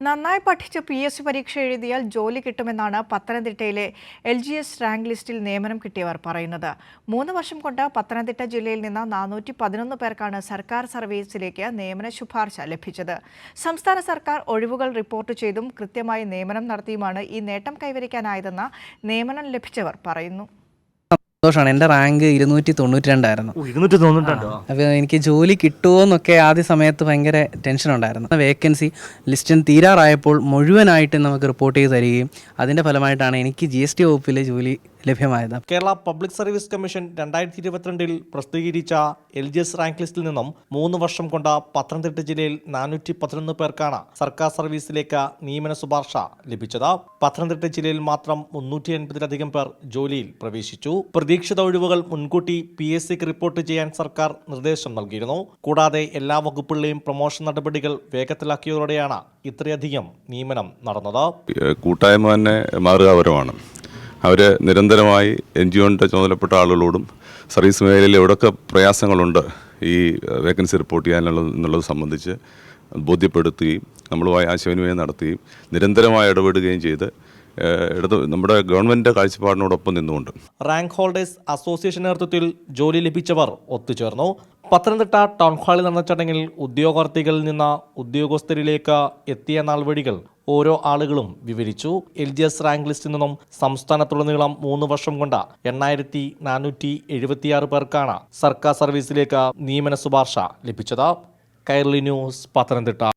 നന്നായി പഠിച്ച് PSC പരീക്ഷ എഴുതിയാൽ ജോലി കിട്ടുമെന്നാണ് പത്തനംതിട്ടയിലെ LGS റാങ്ക് ലിസ്റ്റിൽ നിയമനം കിട്ടിയവർ പറയുന്നത്. 3 വർഷം കൊണ്ട് പത്തനംതിട്ട ജില്ലയിൽ നിന്ന് 411 പേർക്കാണ് സർക്കാർ സർവീസിലേക്ക് നിയമന ശുപാർശ ലഭിച്ചത്. സംസ്ഥാന സർക്കാർ ഒഴിവുകൾ റിപ്പോർട്ട് ചെയ്തും കൃത്യമായി നിയമനം നടത്തിയുമാണ് ഈ നേട്ടം കൈവരിക്കാനായതെന്ന് നിയമനം ലഭിച്ചവർ പറയുന്നു. സന്തോഷമാണ്. എൻ്റെ റാങ്ക് 292 ആയിരുന്നു. അപ്പോൾ എനിക്ക് ജോലി കിട്ടുമോ എന്നൊക്കെ ആദ്യ സമയത്ത് ഭയങ്കര ടെൻഷൻ ഉണ്ടായിരുന്നു. വേക്കൻസി ലിസ്റ്റിന് തീരാറായപ്പോൾ മുഴുവനായിട്ട് നമുക്ക് റിപ്പോർട്ട് ചെയ്ത് തരികയും അതിൻ്റെ ഫലമായിട്ടാണ് എനിക്ക് GST വകുപ്പിലെ ജോലി ലഭ്യമായത്. കേരള പബ്ലിക് സർവീസ് കമ്മീഷൻ 2022 പ്രസിദ്ധീകരിച്ച LGS റാങ്ക് ലിസ്റ്റിൽ നിന്നും 3 വർഷം കൊണ്ട് പത്തനംതിട്ട ജില്ലയിൽ 411 പേർക്കാണ് സർക്കാർ സർവീസിലേക്ക് നിയമന ശുപാർശ ലഭിച്ചത്. പത്തനംതിട്ട ജില്ലയിൽ മാത്രം 380-ലധികം പേർ ജോലിയിൽ പ്രവേശിച്ചു. പ്രതീക്ഷിത ഒഴിവുകൾ മുൻകൂട്ടി PSCക്ക് റിപ്പോർട്ട് ചെയ്യാൻ സർക്കാർ നിർദ്ദേശം നൽകിയിരുന്നു. കൂടാതെ എല്ലാ വകുപ്പുകളിലെയും പ്രൊമോഷൻ നടപടികൾ വേഗത്തിലാക്കിയതോടെയാണ് ഇത്രയധികം നിയമനം നടന്നത്. കൂട്ടായ്മ തന്നെ മാതൃകാപരമാണ്. അവർ നിരന്തരമായി NGOയുടെ ചുമതലപ്പെട്ട ആളുകളോടും സർവീസ് മേഖലയിൽ എവിടെയൊക്കെ പ്രയാസങ്ങളുണ്ട് ഈ വേക്കൻസി റിപ്പോർട്ട് ചെയ്യാനുള്ളത് സംബന്ധിച്ച് ബോധ്യപ്പെടുത്തുകയും നമ്മളുമായി ആശയവിനിമയം നടത്തുകയും നിരന്തരമായി ഇടപെടുകയും ചെയ്ത് നമ്മുടെ ഗവൺമെൻറ് കാഴ്ചപ്പാടിനോടൊപ്പം നിന്നുകൊണ്ട് റാങ്ക് ഹോൾഡേഴ്സ് അസോസിയേഷൻ നേതൃത്വത്തിൽ ജോലി ലഭിച്ചവർ ഒത്തുചേർന്നു. പത്തനംതിട്ട ടൗൺ ഹാളിൽ നടന്ന ചടങ്ങിൽ ഉദ്യോഗാർത്ഥികളിൽ നിന്ന് ഉദ്യോഗസ്ഥരിലേക്ക് എത്തിയ നാൾവഴികൾ ഓരോ ആളുകളും വിവരിച്ചു. LGS റാങ്ക് ലിസ്റ്റിൽ നിന്നും സംസ്ഥാനത്തുടനീളം 3 വർഷം കൊണ്ട് 8476 പേർക്കാണ് സർക്കാർ സർവീസിലേക്ക് നിയമന ശുപാർശ ലഭിച്ചത്. കൈരളി ന്യൂസ്, പത്തനംതിട്ട.